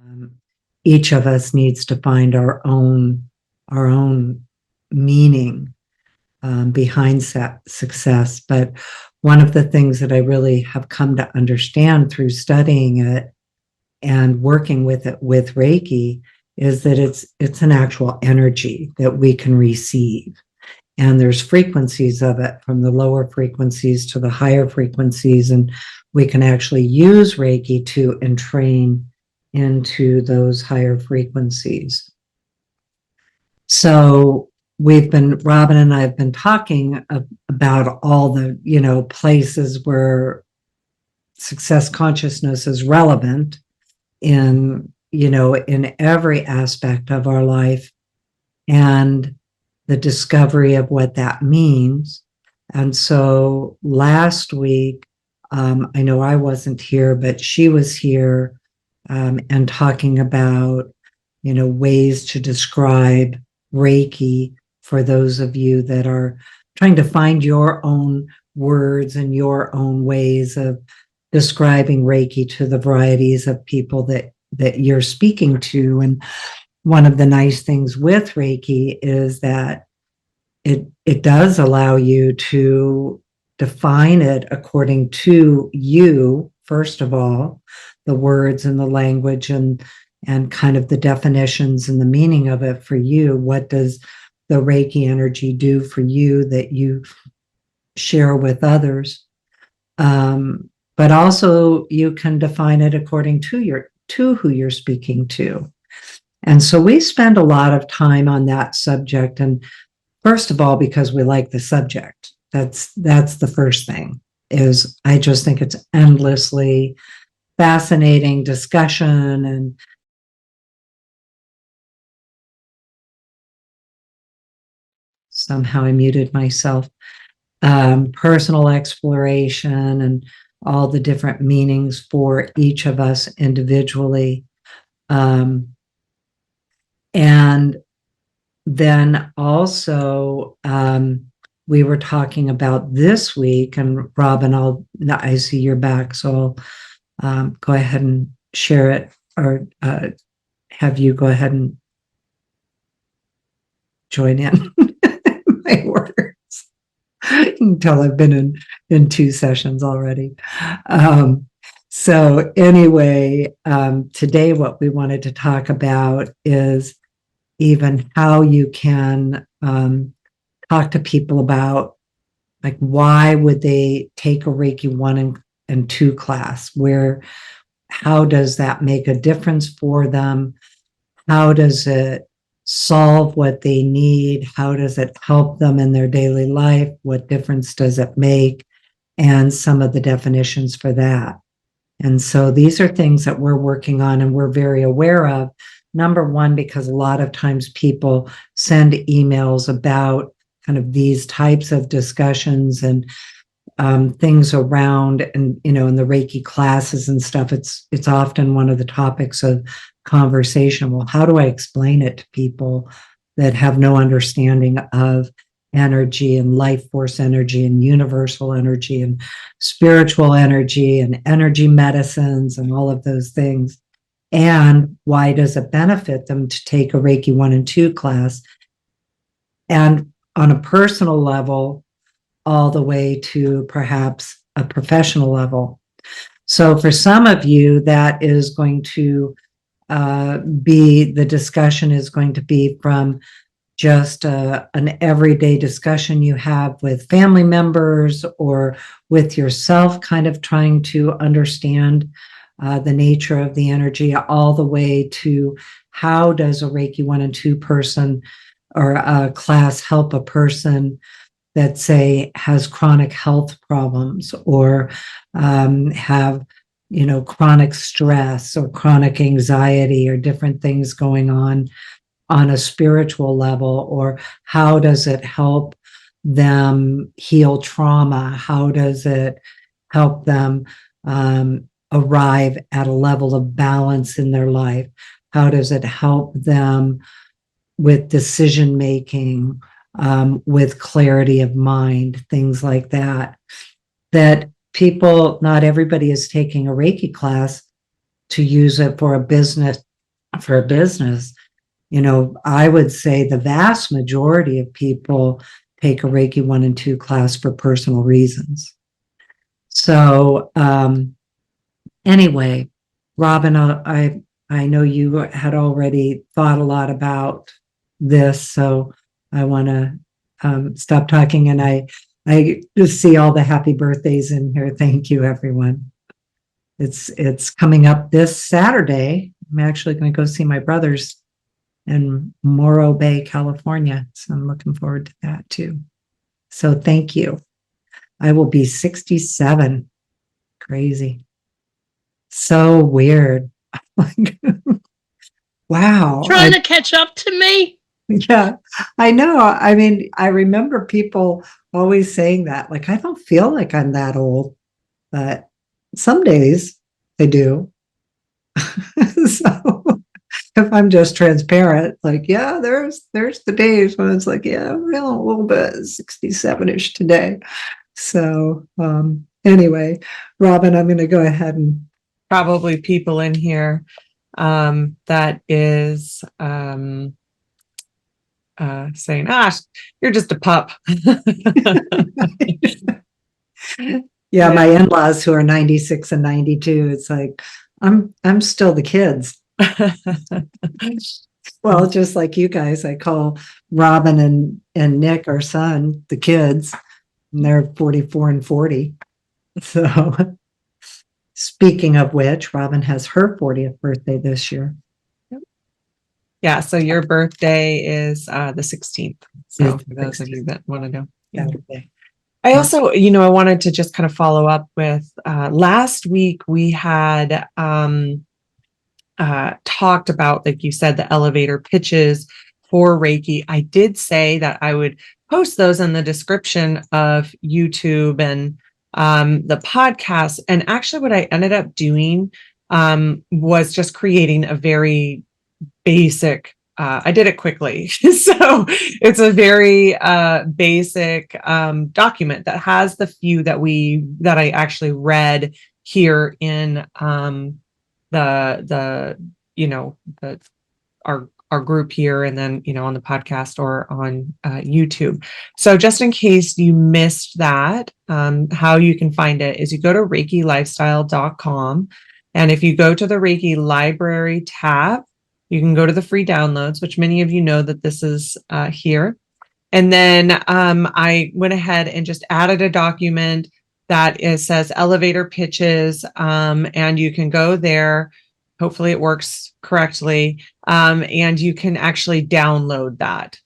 Um, each of us needs to find our own meaning behind success. But one of the things that I really have come to understand through studying it and working with it with Reiki is that it's an actual energy that we can receive. And there's frequencies of it, from the lower frequencies to the higher frequencies. And we can actually use Reiki to entrain into those higher frequencies. So Robyn and I have been talking about all the, places where success consciousness is relevant in every aspect of our life, and the discovery of what that means. And so last week, I know I wasn't here, but she was here and talking about, ways to describe Reiki for those of you that are trying to find your own words and your own ways of describing Reiki to the varieties of people that you're speaking to. And one of the nice things with Reiki is that it does allow you to define it according to you, first of all, the words and the language and kind of the definitions and the meaning of it for you. What does the Reiki energy do for you that you share with others? But also you can define it according to who you're speaking to. And so we spend a lot of time on that subject. And first of all, because we like the subject, that's the first thing. Is I just think it's endlessly fascinating discussion. And somehow I muted myself. Personal exploration and all the different meanings for each of us individually. And then also, we were talking about this week, and Robyn, I see you're back, so I'll go ahead and share it, or have you go ahead and join in my words. You can tell I've been in 2 sessions already. So anyway, today what we wanted to talk about is even how you can talk to people about, like, why would they take a Reiki 1 and 2 class? How does that make a difference for them? How does it solve what they need? How does it help them in their daily life? What difference does it make? And some of the definitions for that. And so these are things that we're working on and we're very aware of. Number one, because a lot of times people send emails about kind of these types of discussions and things around, and in the Reiki classes and stuff, it's often one of the topics of conversation. Well, how do I explain it to people that have no understanding of energy and life force energy and universal energy and spiritual energy and energy medicines and all of those things? And why does it benefit them to take a Reiki 1 and 2 class? And on a personal level, all the way to perhaps a professional level. So for some of you, that is going to the discussion is going to be from just an everyday discussion you have with family members or with yourself, kind of trying to understand the nature of the energy, all the way to how does a Reiki 1 and 2 person or a class help a person that, say, has chronic health problems or have chronic stress or chronic anxiety or different things going on a spiritual level, or how does it help them heal trauma? How does it help them arrive at a level of balance in their life? How does it help them with decision making, with clarity of mind, things like that? That people, not everybody is taking a Reiki class to use it for a business not for a business. I would say the vast majority of people take a Reiki 1 and 2 class for personal reasons. So, anyway, Robyn, I know you had already thought a lot about this, so I want to stop talking. And I just see all the happy birthdays in here. Thank you, everyone. It's coming up this Saturday. I'm actually going to go see my brothers in Morro Bay, California. So I'm looking forward to that too. So thank you. I will be 67. Crazy. So weird. Wow. Trying to catch up to me? Yeah, I know. I mean, I remember people always saying that, like, I don't feel like I'm that old, but some days I do. So if I'm just transparent, like, yeah, there's the days when it's like, yeah, I'm feeling a little bit 67-ish today. So anyway, Robyn, I'm going to go ahead and probably people in here that is saying, you're just a pup. Yeah, my in-laws who are 96 and 92, it's like, I'm still the kids. Well, just like you guys, I call Robyn and Nick, our son, the kids, and they're 44 and 40. So speaking of which, Robyn has her 40th birthday this year. Yeah, so your birthday is the 16th. So for those of you that want to know. Yeah. I also, I wanted to just kind of follow up with last week we had talked about, like you said, the elevator pitches for Reiki. I did say that I would post those in the description of YouTube and the podcast. And actually what I ended up doing was just creating a very basic, I did it quickly. So it's a very basic document that has the few that I actually read here in our group here, and then on the podcast or on YouTube. So just in case you missed that, how you can find it is you go to reikilifestyle.com, and if you go to the Reiki Library tab, you can go to the free downloads, which many of you know that this is here. And then I went ahead and just added a document that says elevator pitches, and you can go there. Hopefully it works correctly. And you can actually download that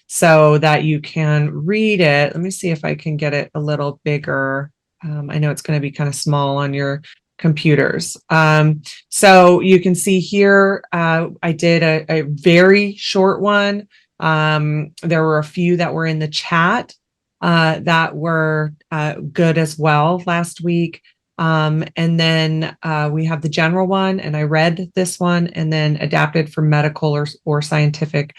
so that you can read it. Let me see if I can get it a little bigger. I know it's going to be kind of small on your computers. So you can see here, I did a very short one. There were a few that were in the chat that were good as well last week. And then we have the general one, and I read this one and then adapted for medical or scientific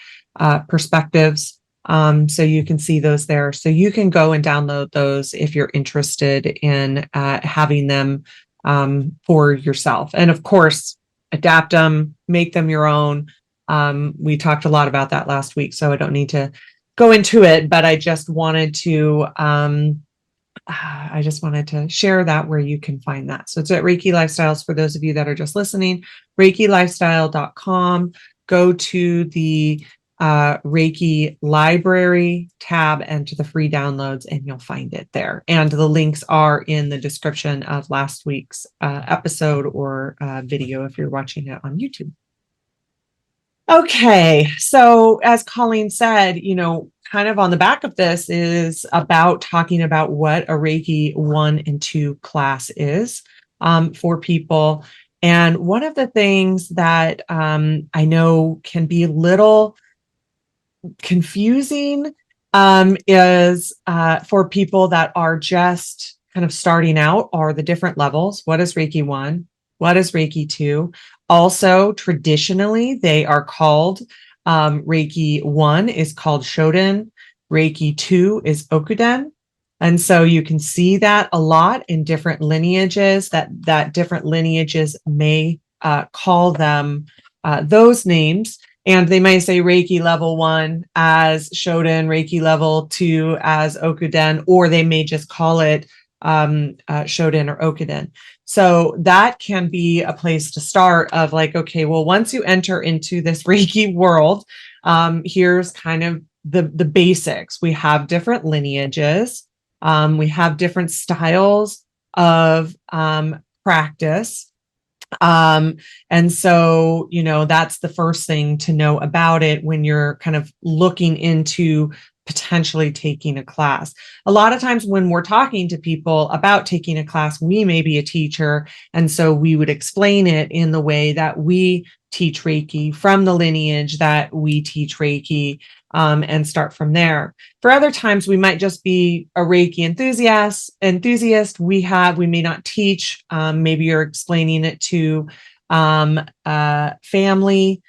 perspectives. So you can see those there. So you can go and download those if you're interested in having them for yourself. And of course, adapt them, make them your own. We talked a lot about that last week, so I don't need to go into it, but I just wanted to share that where you can find that. So it's at Reiki Lifestyles for those of you that are just listening, reikilifestyle.com. Go to the Reiki Library tab and to the free downloads, and you'll find it there. And the links are in the description of last week's episode or video if you're watching it on YouTube. Okay, so as Colleen said, kind of on the back of this is about talking about what a Reiki 1 and 2 class is for people. And one of the things that I know can be a little confusing is for people that are just kind of starting out are the different levels. What is Reiki 1? What is Reiki 2? Also, traditionally, they are called Reiki 1 is called Shoden. Reiki 2 is Okuden. And so you can see that a lot in different lineages, that different lineages may call them those names. And they may say Reiki level 1 as Shoden, Reiki level 2 as Okuden, or they may just call it Shoden or Okuden. So that can be a place to start of like, okay, well, once you enter into this Reiki world, here's kind of the basics. We have different lineages. We have different styles of practice. And so, that's the first thing to know about it when you're kind of looking into potentially taking a class. A lot of times when we're talking to people about taking a class, we may be a teacher. And so we would explain it in the way that we teach Reiki, from the lineage that we teach Reiki, and start from there. For other times, we might just be a Reiki enthusiast. We may not teach. Maybe you're explaining it to family,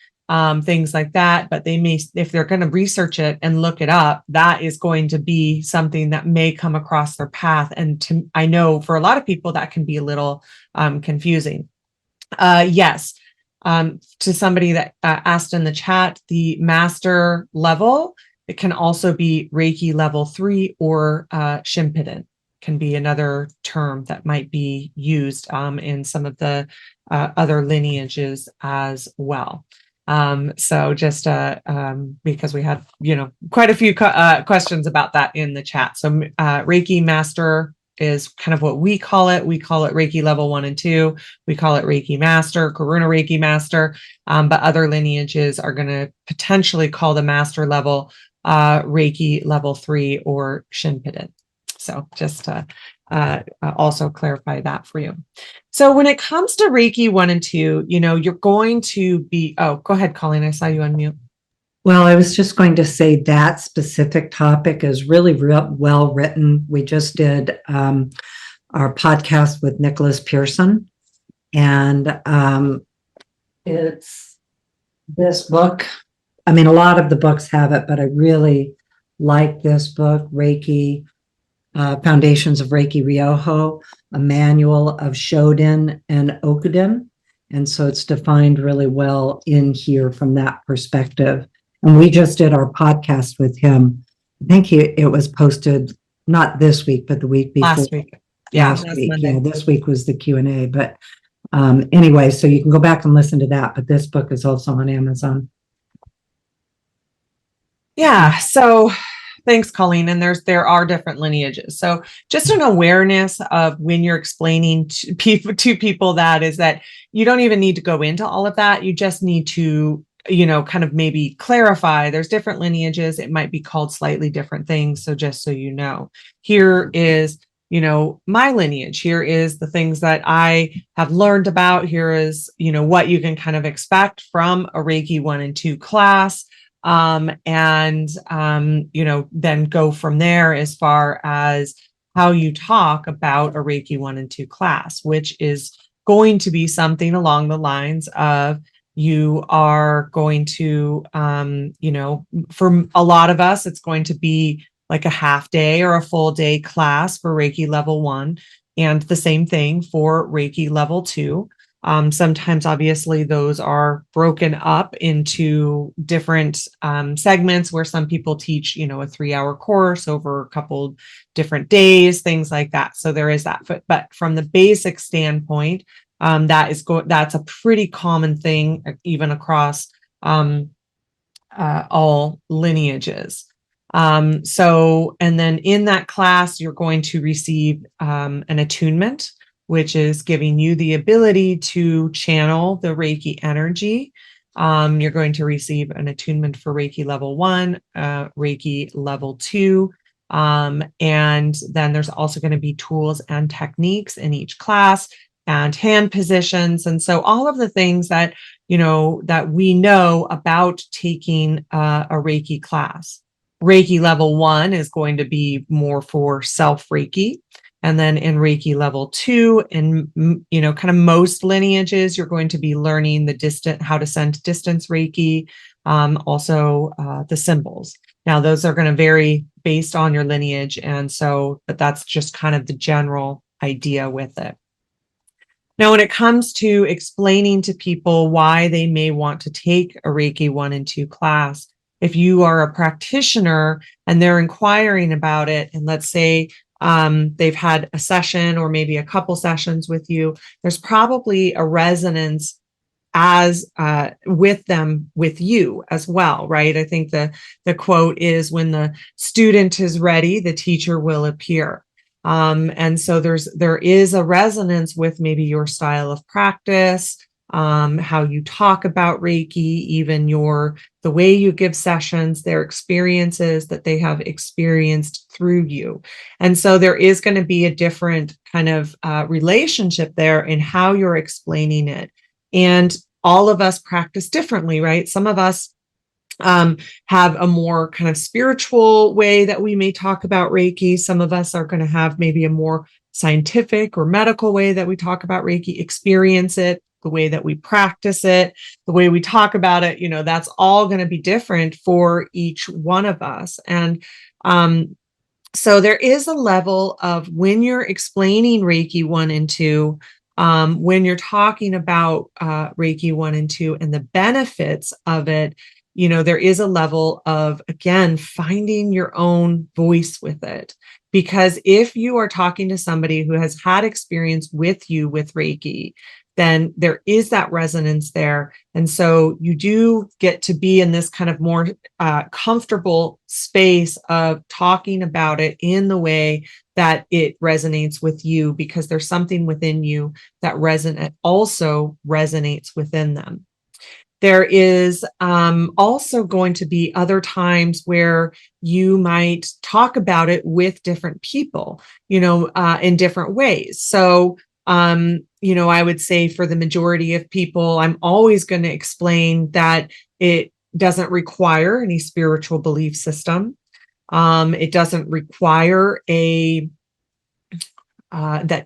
things like that. But they may, if they're going to research it and look it up, that is going to be something that may come across their path. And I know for a lot of people that can be a little confusing. Yes. To somebody that asked in the chat, the master level, it can also be Reiki level 3 or Shinpiden can be another term that might be used in some of the other lineages as well. So just because we had, quite a few questions about that in the chat. So Reiki master is kind of what we call it. We call it Reiki level 1 and 2. We call it Reiki master, Karuna Reiki master. But other lineages are going to potentially call the master level Reiki level 3 or Shinpiden. So just to also clarify that for you. So when it comes to Reiki 1 and 2, you're going to be, go ahead, Colleen. I saw you unmute. Well, I was just going to say that specific topic is really well written. We just did our podcast with Nicholas Pearson, and it's this book. I mean, a lot of the books have it, but I really like this book, Reiki, Foundations of Reiki Ryoho, a manual of Shoden and Okuden. And so it's defined really well in here from that perspective. And we just did our podcast with him. I think it was posted not this week, but the week before. Last week. Yeah, last week. Yeah, this week was the Q&A. But anyway, so you can go back and listen to that. But this book is also on Amazon. Yeah. So thanks, Colleen. And there are different lineages. So just an awareness of when you're explaining to people that is that you don't even need to go into all of that. You just need to kind of maybe clarify there's different lineages. It might be called slightly different things. So just so you know, here is, my lineage. Here is the things that I have learned about. Here is, what you can kind of expect from a Reiki 1 and 2 class. And then go from there as far as how you talk about a Reiki 1 and 2 class, which is going to be something along the lines of, you are going to, for a lot of us, it's going to be like a half day or a full day class for Reiki level 1, and the same thing for Reiki level 2. Sometimes, obviously, those are broken up into different segments where some people teach, a 3-hour course over a couple different days, things like that. So there is that. But from the basic standpoint, that's a pretty common thing, even across all lineages. So, and then in that class, you're going to receive an attunement, which is giving you the ability to channel the Reiki energy. You're going to receive an attunement for Reiki level 1, Reiki level 2. And then there's also going to be tools and techniques in each class, and hand positions. And so all of the things that, that we know about taking a Reiki class. Reiki level 1 is going to be more for self Reiki. And then in Reiki level 2, in, kind of most lineages, you're going to be learning how to send distance Reiki, also the symbols. Now, those are going to vary based on your lineage. And so, but that's just kind of the general idea with it. Now, when it comes to explaining to people why they may want to take a Reiki 1 and 2 class, if you are a practitioner and they're inquiring about it, and let's say they've had a session or maybe a couple sessions with you, there's probably a resonance as with them, with you as well, right? I think the quote is, when the student is ready, the teacher will appear. And so there is a resonance with maybe your style of practice, how you talk about Reiki, even the way you give sessions, their experiences that they have experienced through you. And so there is going to be a different kind of relationship there in how you're explaining it. And all of us practice differently, right? Some of us have a more kind of spiritual way that we may talk about Reiki. Some of us are going to have maybe a more scientific or medical way that we talk about Reiki, experience it, the way that we practice it, the way we talk about it, that's all going to be different for each one of us. And so there is a level of, when you're explaining Reiki 1 and 2, when you're talking about Reiki 1 and 2 and the benefits of it, there is a level of, again, finding your own voice with it. Because if you are talking to somebody who has had experience with you with Reiki, then there is that resonance there. And so you do get to be in this kind of more comfortable space of talking about it in the way that it resonates with you, because there's something within you that also resonates within them. There is also going to be other times where you might talk about it with different people, in different ways. So, I would say for the majority of people, I'm always going to explain that it doesn't require any spiritual belief system. It doesn't require that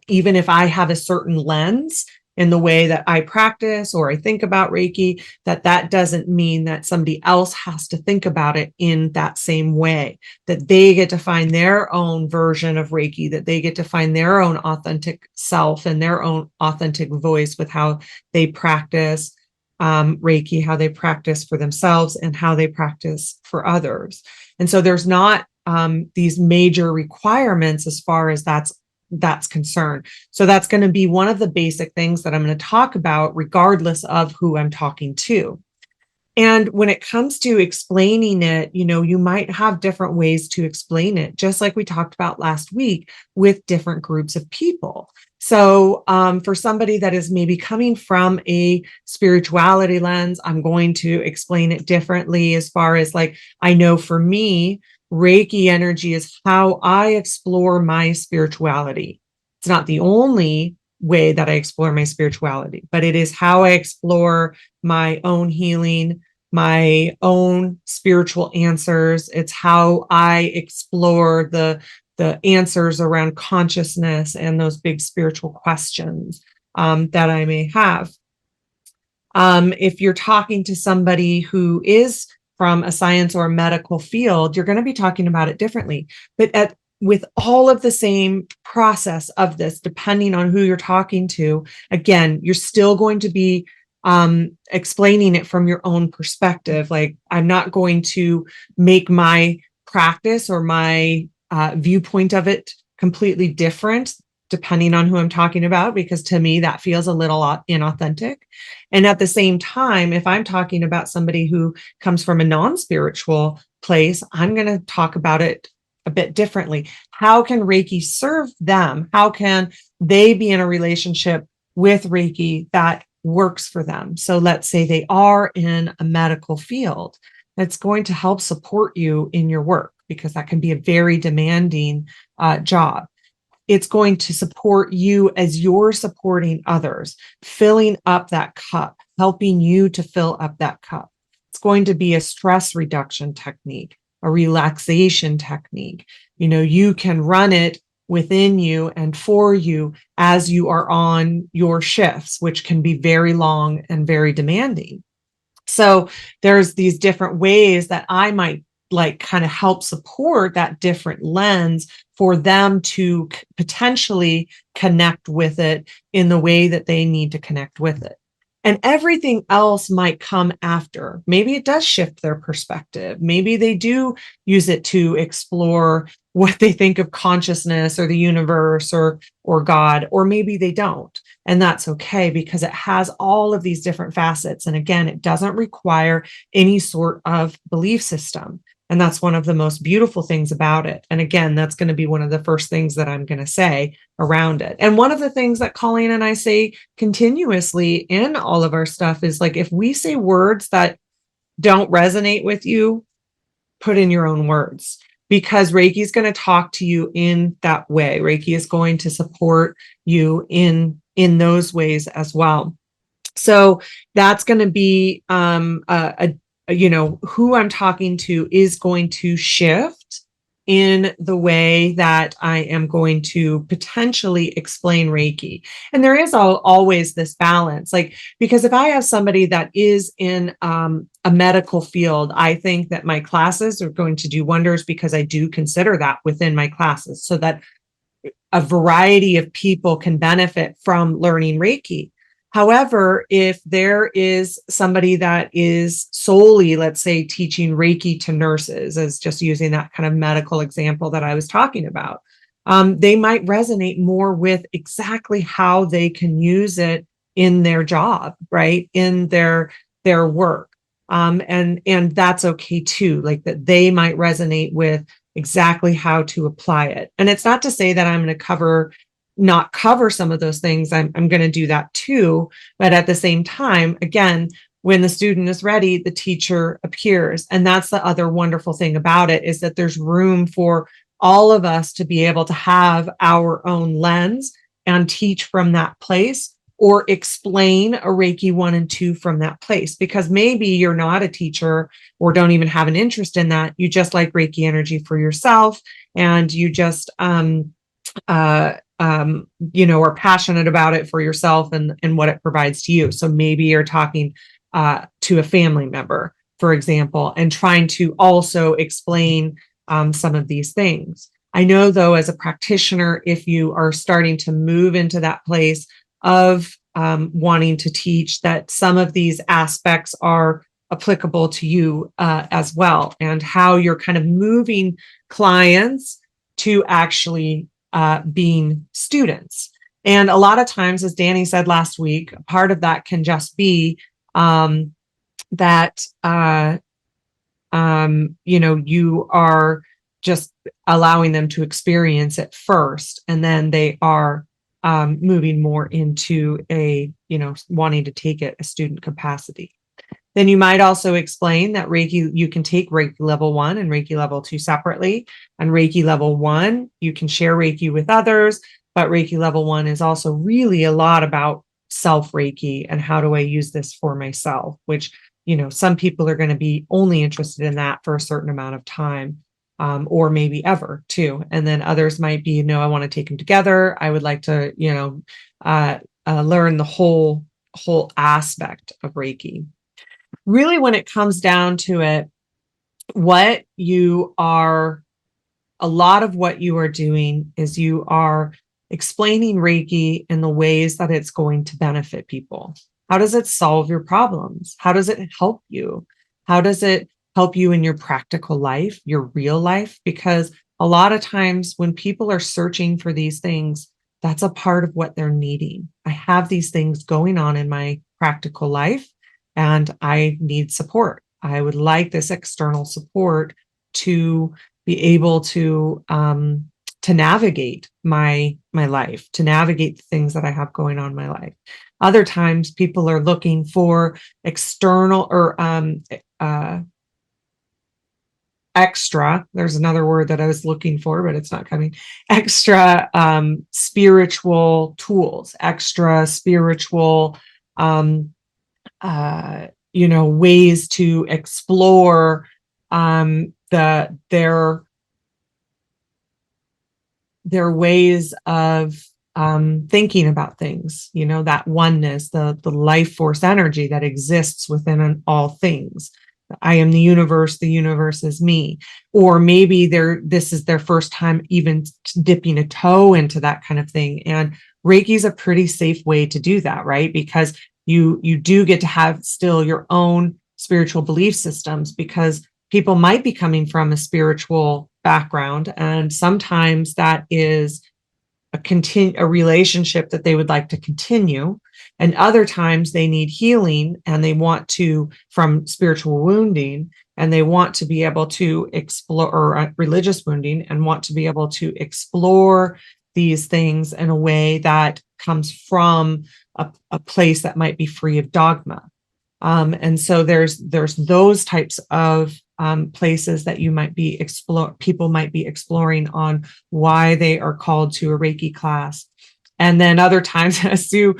even if I have a certain lens in the way that I practice or I think about Reiki, that doesn't mean that somebody else has to think about it in that same way, that they get to find their own version of Reiki, that they get to find their own authentic self and their own authentic voice with how they practice Reiki, how they practice for themselves and how they practice for others. And so there's not these major requirements as far as that's concerned. So that's going to be one of the basic things that I'm going to talk about, regardless of who I'm talking to. And when it comes to explaining it, you might have different ways to explain it, just like we talked about last week with different groups of people. So for somebody that is maybe coming from a spirituality lens, I'm going to explain it differently, as far as, like, I know for me, Reiki energy is how I explore my spirituality. It's not the only way that I explore my spirituality, but it is how I explore my own healing, my own spiritual answers. It's how I explore the answers around consciousness and those big spiritual questions that I may have. If you're talking to somebody who is from a science or a medical field, you're going to be talking about it differently. But with all of the same process of this, depending on who you're talking to, again, you're still going to be explaining it from your own perspective. Like, I'm not going to make my practice or my viewpoint of it completely different depending on who I'm talking about, because to me, that feels a little inauthentic. And at the same time, if I'm talking about somebody who comes from a non-spiritual place, I'm going to talk about it a bit differently. How can Reiki serve them? How can they be in a relationship with Reiki that works for them? So let's say they are in a medical field. That's going to help support you in your work, because that can be a very demanding job. It's going to support you as you're supporting others, filling up that cup, helping you to fill up that cup. It's going to be a stress reduction technique, a relaxation technique. You can run it within you and for you as you are on your shifts, which can be very long and very demanding. So there's these different ways that I might like kind of help support that different lens for them to potentially connect with it in the way that they need to connect with it. And everything else might come after. Maybe it does shift their perspective. Maybe they do use it to explore what they think of consciousness or the universe or God, or maybe they don't. And that's okay, because it has all of these different facets. And again, it doesn't require any sort of belief system. And that's one of the most beautiful things about it. And again, that's going to be one of the first things that I'm going to say around it. And one of the things that Colleen and I say continuously in all of our stuff is like, if we say words that don't resonate with you, put in your own words, because Reiki is going to talk to you in that way. Reiki is going to support you in those ways as well. So that's going to be who I'm talking to is going to shift in the way that I am going to potentially explain Reiki. And there is always this balance, like, because if I have somebody that is in a medical field, I think that my classes are going to do wonders, because I do consider that within my classes, so that a variety of people can benefit from learning Reiki. However, if there is somebody that is solely, let's say, teaching Reiki to nurses, as just using that kind of medical example that I was talking about, they might resonate more with exactly how they can use it in their job, right? In their work. And that's okay too, like that they might resonate with exactly how to apply it. And it's not to say that I'm going to not cover some of those things. I'm going to do that too. But at the same time, again, when the student is ready, the teacher appears. And that's the other wonderful thing about it, is that there's room for all of us to be able to have our own lens and teach from that place, or explain a Reiki 1 and 2 from that place. Because maybe you're not a teacher or don't even have an interest in that. You just like Reiki energy for yourself, and you just are passionate about it for yourself and what it provides to you. So maybe you're talking to a family member, for example, and trying to also explain some of these things. I know, though, as a practitioner, if you are starting to move into that place of wanting to teach, that some of these aspects are applicable to you as well, and how you're kind of moving clients to actually being students. And a lot of times, as Danny said last week, part of that can just be that you are just allowing them to experience it first, and then they are moving more into wanting to take it a student capacity. Then you might also explain that Reiki, you can take Reiki level 1 and Reiki level 2 separately. And Reiki level 1, you can share Reiki with others, but Reiki level 1 is also really a lot about self Reiki and how do I use this for myself, which, some people are going to be only interested in that for a certain amount of time, or maybe ever too. And then others might be, I want to take them together. I would like to, learn the whole aspect of Reiki. Really, when it comes down to it, a lot of what you are doing is you are explaining Reiki in the ways that it's going to benefit people. How does it solve your problems? How does it help you? How does it help you in your practical life, your real life? Because a lot of times when people are searching for these things, that's a part of what they're needing. I have these things going on in my practical life, and I need support. I would like this external support to be able to navigate my life, to navigate the things that I have going on in my life. Other times, people are looking for external or extra. There's another word that I was looking for, but it's not coming. Extra spiritual tools, extra spiritual ways to explore their ways of thinking about things, that oneness, the life force energy that exists within all things. I am the universe is me. Or maybe this is their first time even dipping a toe into that kind of thing. And Reiki is a pretty safe way to do that, right? Because you do get to have still your own spiritual belief systems, because people might be coming from a spiritual background, and sometimes that is a relationship that they would like to continue, and other times they need healing and they want to, from spiritual wounding, and they want to be able to explore, or religious wounding, and want to be able to explore these things in a way that comes from a place that might be free of dogma. And so there's those types of places that you might be people might be exploring on why they are called to a Reiki class. And then other times, as Sue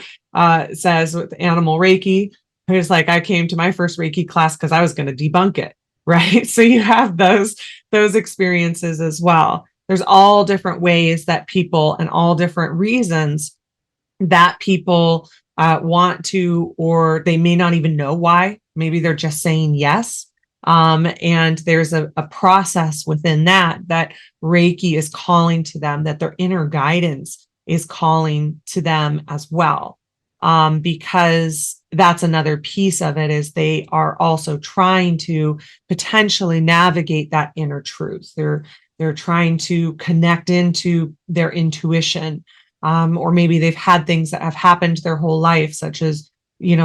says with animal Reiki, it's like, I came to my first Reiki class because I was going to debunk it, right? So you have those experiences as well. There's all different ways that people, and all different reasons that people want to, or they may not even know why. Maybe they're just saying yes. And there's a process within that Reiki is calling to them, that their inner guidance is calling to them as well. Because that's another piece of it, is they are also trying to potentially navigate that inner truth. They're trying to connect into their intuition. Or maybe they've had things that have happened their whole life, such as,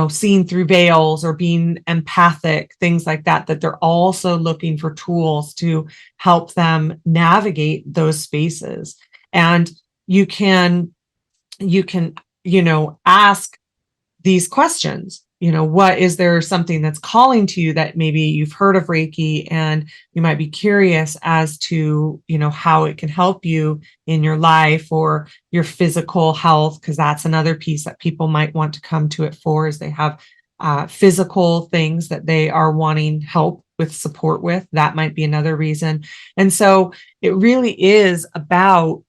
seeing through veils or being empathic, things like that, that they're also looking for tools to help them navigate those spaces. And you can, ask these questions. What is there something that's calling to you, that maybe you've heard of Reiki and you might be curious as to, how it can help you in your life or your physical health? Because that's another piece that people might want to come to it for, is they have physical things that they are wanting help with, support with. That might be another reason. And so it really is about,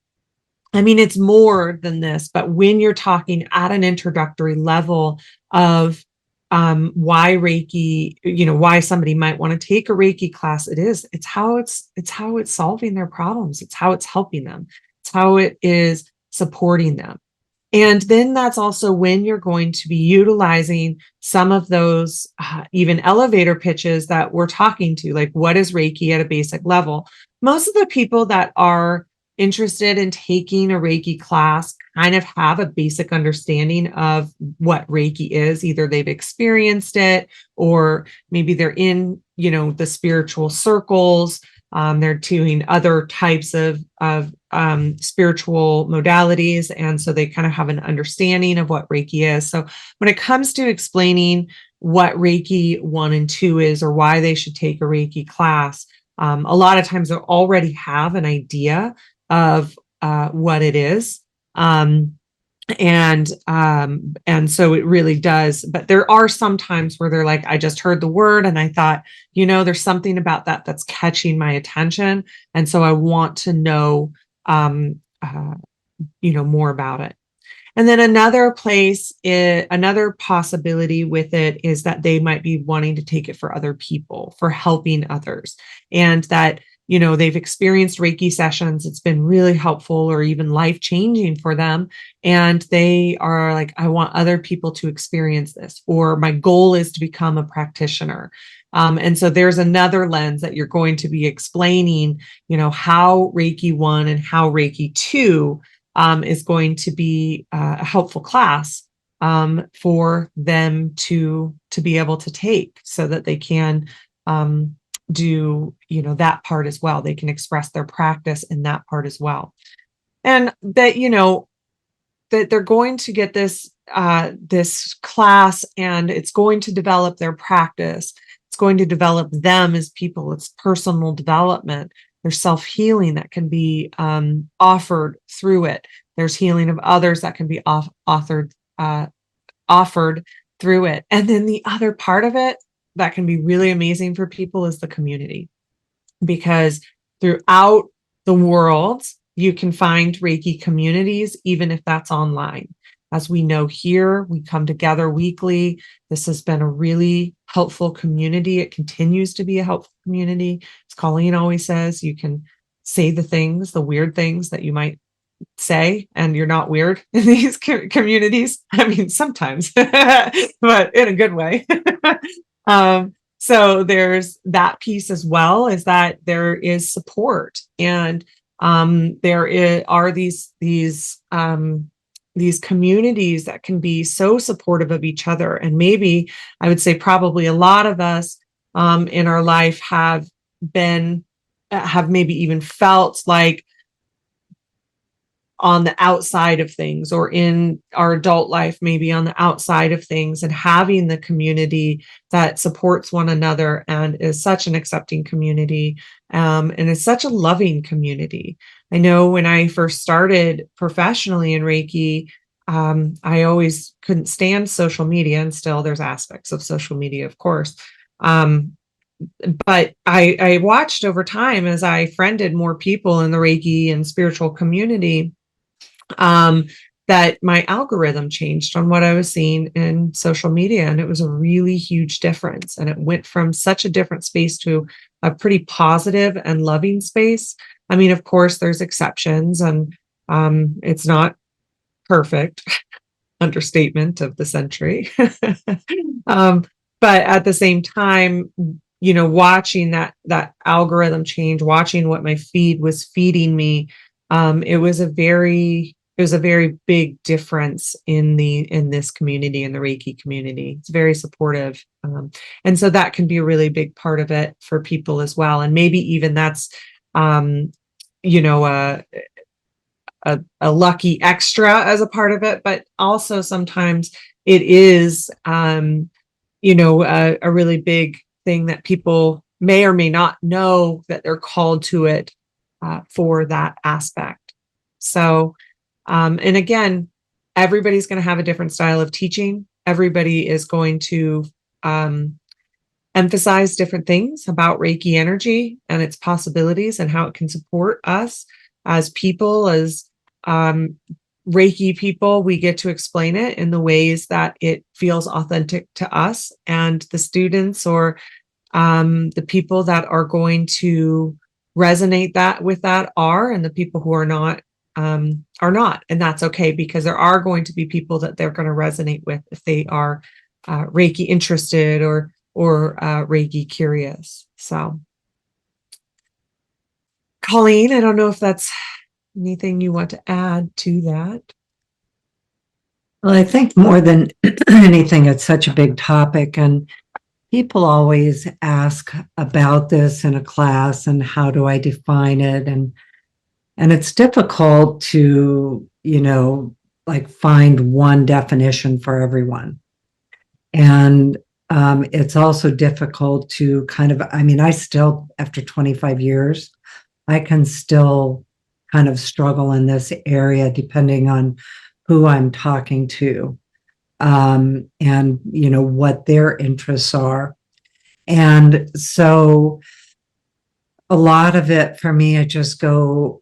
it's more than this, but when you're talking at an introductory level of why Reiki, why somebody might want to take a Reiki class, it's how it's solving their problems. It's how it's helping them. It's how it is supporting them. And then that's also when you're going to be utilizing some of those even elevator pitches that we're talking to, like, what is Reiki at a basic level? Most of the people that are interested in taking a Reiki class kind of have a basic understanding of what Reiki is. Either they've experienced it, or maybe they're in, the spiritual circles. They're doing other types of spiritual modalities. And so they kind of have an understanding of what Reiki is. So when it comes to explaining what Reiki 1 and 2 is, or why they should take a Reiki class, a lot of times they already have an idea of what it is. And so it really does. But there are some times where they're like, I just heard the word and I thought, there's something about that that's catching my attention. And so I want to know, more about it. And then another possibility with it is that they might be wanting to take it for other people, for helping others. And that, they've experienced Reiki sessions. It's been really helpful or even life-changing for them. And they are like, I want other people to experience this, or my goal is to become a practitioner. And so there's another lens that you're going to be explaining, how Reiki 1 and how Reiki 2 is going to be a helpful class for them to be able to take, so that they can do, that part as well. They can express their practice in that part as well. And that, that they're going to get this class, and it's going to develop their practice. It's going to develop them as people. It's personal development. There's self-healing that can be offered through it. There's healing of others that can be offered through it. And then the other part of it that can be really amazing for people is the community, because throughout the world, you can find Reiki communities, even if that's online. as we know here, we come together weekly. This has been a really helpful community. It continues to be a helpful community. As Colleen always says, you can say the things, the weird things that you might say, and you're not weird in these communities. I mean, sometimes, but in a good way. So there's that piece as well, is that there is support, and are these communities that can be so supportive of each other. And maybe I would say probably a lot of us in our life have maybe even felt like on the outside of things, or in our adult life, maybe on the outside of things, and having the community that supports one another and is such an accepting community, and is such a loving community. I know when I first started professionally in Reiki, I always couldn't stand social media, and still there's aspects of social media, of course. But I watched over time, as I friended more people in the Reiki and spiritual community, that my algorithm changed on what I was seeing in social media. And it was a really huge difference. And it went from such a different space to a pretty positive and loving space. I mean, of course, there's exceptions, and it's not perfect. Understatement of the century. But at the same time, watching that algorithm change, watching what my feed was feeding me, it was a very big difference in this community, in the Reiki community. It's very supportive, and so that can be a really big part of it for people as well. And maybe even that's a lucky extra as a part of it, but also sometimes it is a really big thing that people may or may not know that they're called to it for that aspect. So, and again, everybody's going to have a different style of teaching. Everybody is going to emphasize different things about Reiki energy and its possibilities, and how it can support us as people, as Reiki people. We get to explain it in the ways that it feels authentic to us, and the students, or the people that are going to resonate with that are, and the people who are not, and that's okay, because there are going to be people that they're going to resonate with if they are Reiki interested, or Reiki curious. So, Colleen, I don't know if that's anything you want to add to that. Well, I think more than anything, it's such a big topic, and people always ask about this in a class, and how do I define it? And it's difficult to, find one definition for everyone. And it's also difficult to I still, after 25 years, I can still kind of struggle in this area, depending on who I'm talking to, and, what their interests are. And so a lot of it for me, I go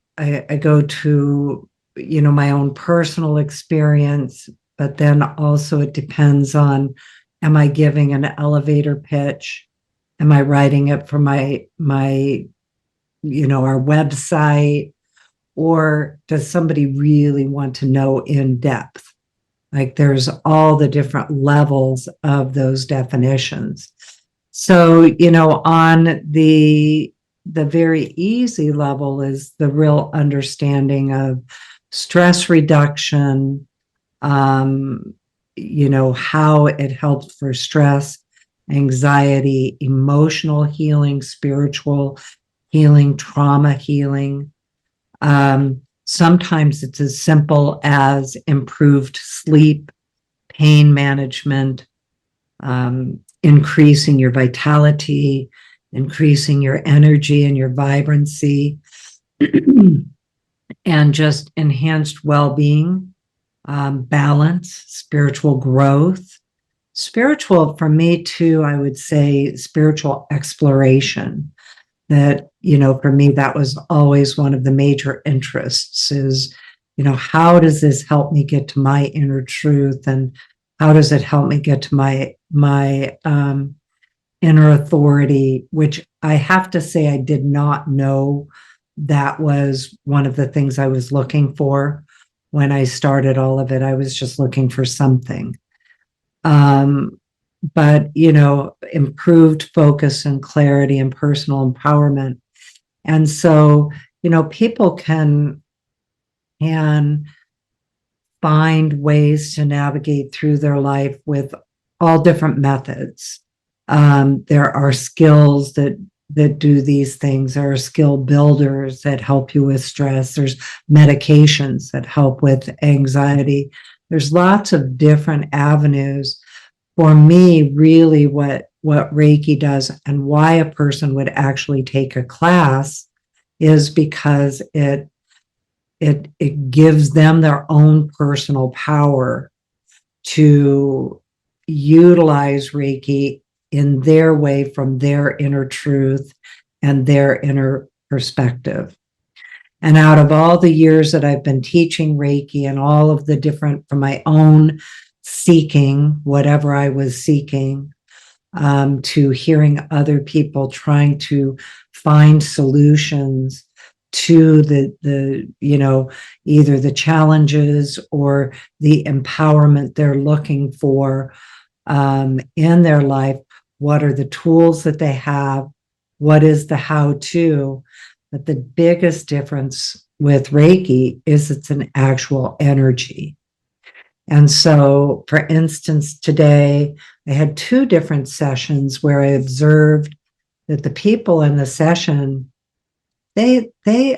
to, my own personal experience, but then also it depends on, am I giving an elevator pitch? Am I writing it for my our website? Or does somebody really want to know in depth? Like, there's all the different levels of those definitions. So, on the very easy level is the real understanding of stress reduction, how it helps for stress, anxiety, emotional healing, spiritual healing, trauma healing. Sometimes it's as simple as improved sleep, pain management, increasing your vitality, increasing your energy and your vibrancy, and just enhanced well-being, balance, spiritual growth. Spiritual, for me too, I would say spiritual exploration. That, for me, that was always one of the major interests, is how does this help me get to my inner truth, and how does it help me get to my inner authority, which I have to say I did not know that was one of the things I was looking for when I started all of it. I was just looking for something. But, improved focus and clarity and personal empowerment. And so, people can find ways to navigate through their life with all different methods. There are skills that do these things. There are skill builders that help you with stress. There's medications that help with anxiety. There's lots of different avenues. For me, really what Reiki does and why a person would actually take a class is because it gives them their own personal power to utilize Reiki in their way from their inner truth and their inner perspective. And out of all the years that I've been teaching Reiki and all of the different, from my own seeking, whatever I was seeking, to hearing other people trying to find solutions to the either the challenges or the empowerment they're looking for in their life. What are the tools that they have? What is the how-to? But the biggest difference with Reiki is it's an actual energy. And so, for instance, today I had 2 different sessions where I observed that the people in the session, they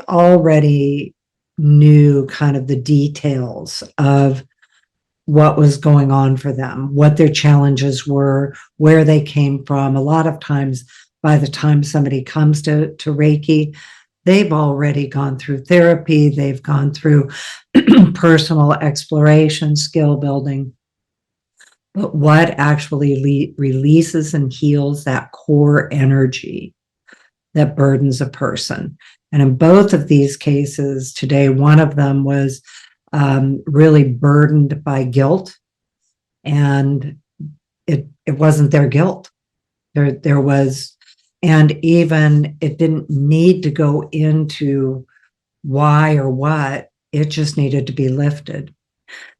already knew kind of the details of what was going on for them, what their challenges were, where they came from. A lot of times, by the time somebody comes to Reiki, they've already gone through therapy, they've gone through personal exploration, skill building. But what actually releases and heals that core energy that burdens a person? And in both of these cases today, one of them was really burdened by guilt, and it wasn't their guilt. There was, and even it didn't need to go into why or what, it just needed to be lifted.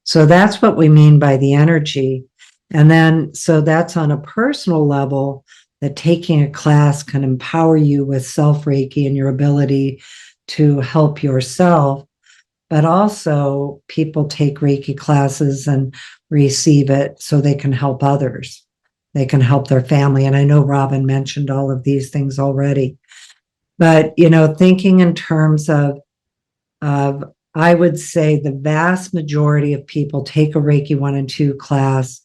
So that's what we mean by the energy. And then, so that's on a personal level, that taking a class can empower you with self-Reiki and your ability to help yourself. But also, people take Reiki classes and receive it so they can help others. They can help their family. And I know Robyn mentioned all of these things already. But, thinking in terms of I would say the vast majority of people take a Reiki 1 and 2 class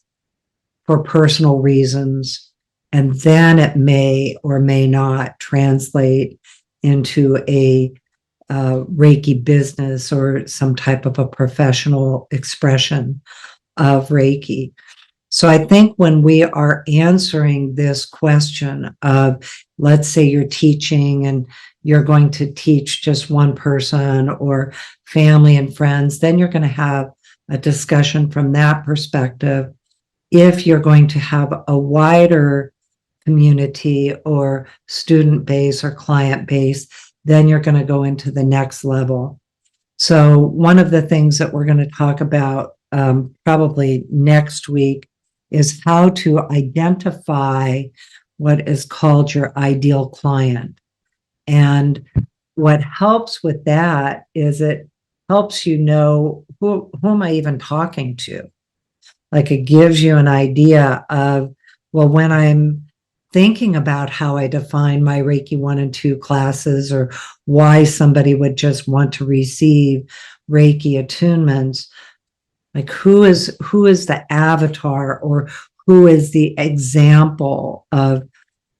for personal reasons, and then it may or may not translate into a Reiki business or some type of a professional expression of Reiki. So I think when we are answering this question of, let's say you're teaching and you're going to teach just one person or family and friends, then you're going to have a discussion from that perspective. If you're going to have a wider community or student base or client base, then you're going to go into the next level. So one of the things that we're going to talk about probably next week is how to identify what is called your ideal client. And what helps with that is it helps you know who am I even talking to? Like, it gives you an idea of, well, when I'm thinking about how I define my Reiki 1 and 2 classes, or why somebody would just want to receive Reiki attunements, like who is the avatar, or who is the example of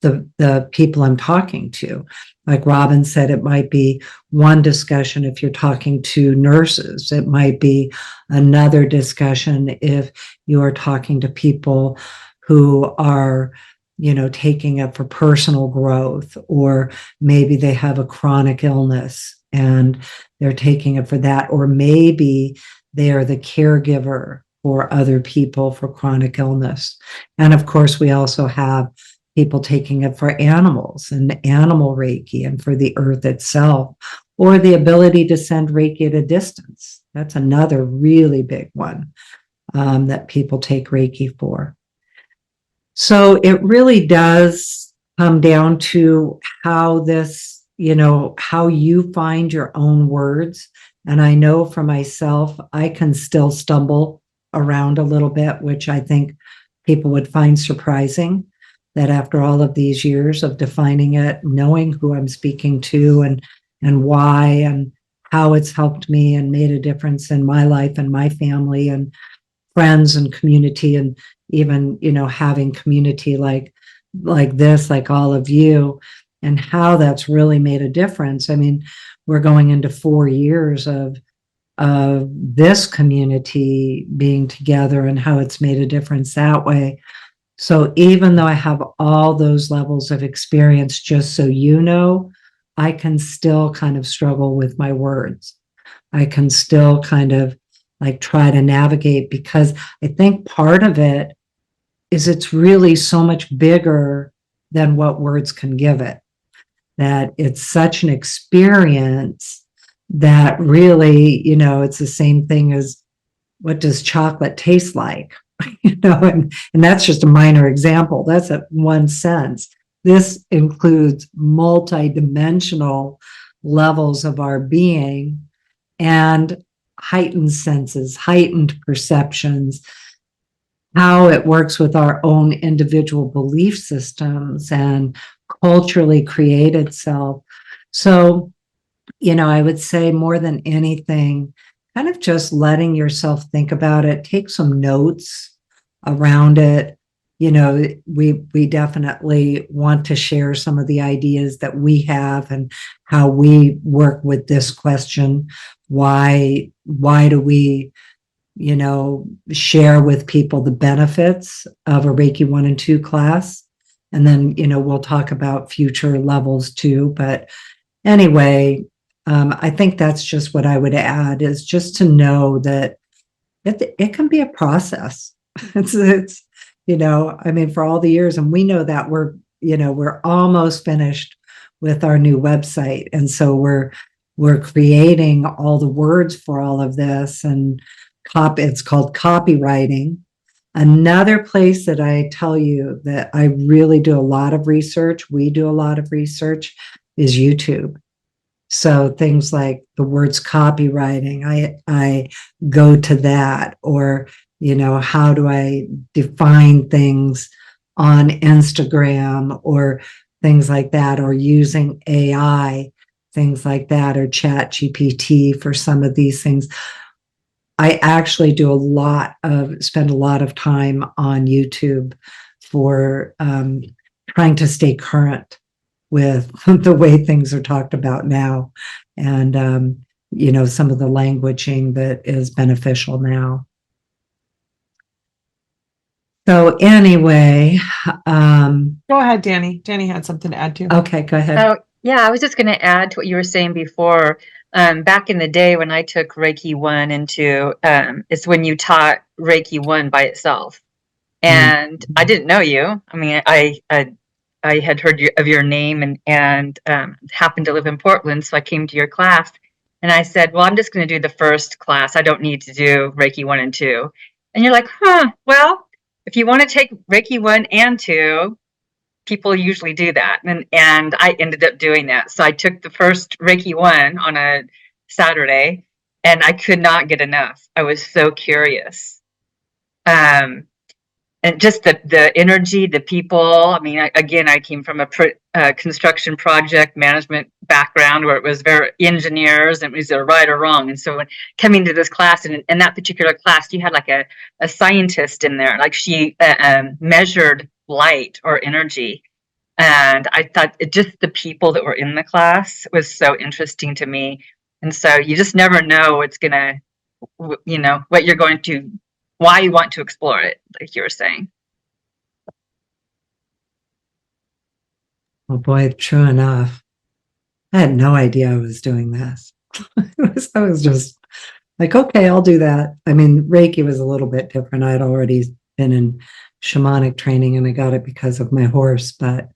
the people I'm talking to? Like Robyn said, it might be one discussion if you're talking to nurses. It might be another discussion if you are talking to people who are, taking it for personal growth, or maybe they have a chronic illness and they're taking it for that, or maybe they are the caregiver for other people for chronic illness. And of course, we also have people taking it for animals and animal Reiki and for the earth itself, or the ability to send Reiki at a distance. That's another really big one that people take Reiki for. So it really does come down to how this, how you find your own words. And I know for myself, I can still stumble around a little bit, which I think people would find surprising, that after all of these years of defining it, knowing who I'm speaking to and why and how it's helped me and made a difference in my life and my family and friends and community, and even, having community like this, like all of you, and how that's really made a difference. I mean, we're going into 4 years of this community being together and how it's made a difference that way. So even though I have all those levels of experience, just so you know, I can still kind of struggle with my words. I can still kind of like try to navigate, because I think part of it is it's really so much bigger than what words can give it. That it's such an experience that really, it's the same thing as, what does chocolate taste like? And that's just a minor example. That's at one sense. This includes multidimensional levels of our being and heightened senses, heightened perceptions, how it works with our own individual belief systems and culturally created self. So, I would say more than anything, kind of just letting yourself think about it, take some notes around it. We definitely want to share some of the ideas that we have and how we work with this question. Why do we, share with people the benefits of a Reiki 1 and 2 class? And then, we'll talk about future levels too. But anyway, I think that's just what I would add, is just to know that it can be a process. It's I mean, for all the years, and we know that we're almost finished with our new website. And so we're creating all the words for all of this, and it's called copywriting. Another place that I tell you that I really do a lot of research, we do a lot of research, is YouTube. So things like the words copywriting, I go to that, or, how do I define things on Instagram, or things like that, or using AI, things like that, or Chat GPT for some of these things. I actually spend a lot of time on YouTube for trying to stay current with the way things are talked about now, and some of the languaging that is beneficial now. So anyway, Go ahead, Danny. Danny had something to add too. Okay, go ahead. Oh, yeah, I was just going to add to what you were saying before. Back in the day when I took Reiki 1 and 2, it's when you taught Reiki 1 by itself. And I didn't know you. I mean, I had heard of your name and happened to live in Portland. So I came to your class and I said, well, I'm just going to do the first class. I don't need to do Reiki 1 and 2. And you're like, well, if you want to take Reiki 1 and 2, people usually do that. And I ended up doing that. So I took the first Reiki 1 on a Saturday and I could not get enough. I was so curious. And just the energy, the people. I mean, I came from a construction project management background where it was very engineers and it was either right or wrong. And so when coming to this class, and in that particular class, you had like a scientist in there, like she measured light or energy. And I thought just the people that were in the class was so interesting to me. And so you just never know what's going to, what you're going to, why you want to explore it, like you were saying. Oh boy, true enough. I had no idea I was doing this. I was just like, okay, I'll do that. I mean, Reiki was a little bit different. I had already been in shamanic training and I got it because of my horse, but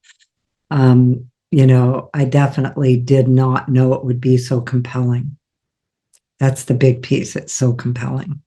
I definitely did not know it would be so compelling. That's the big piece. It's so compelling.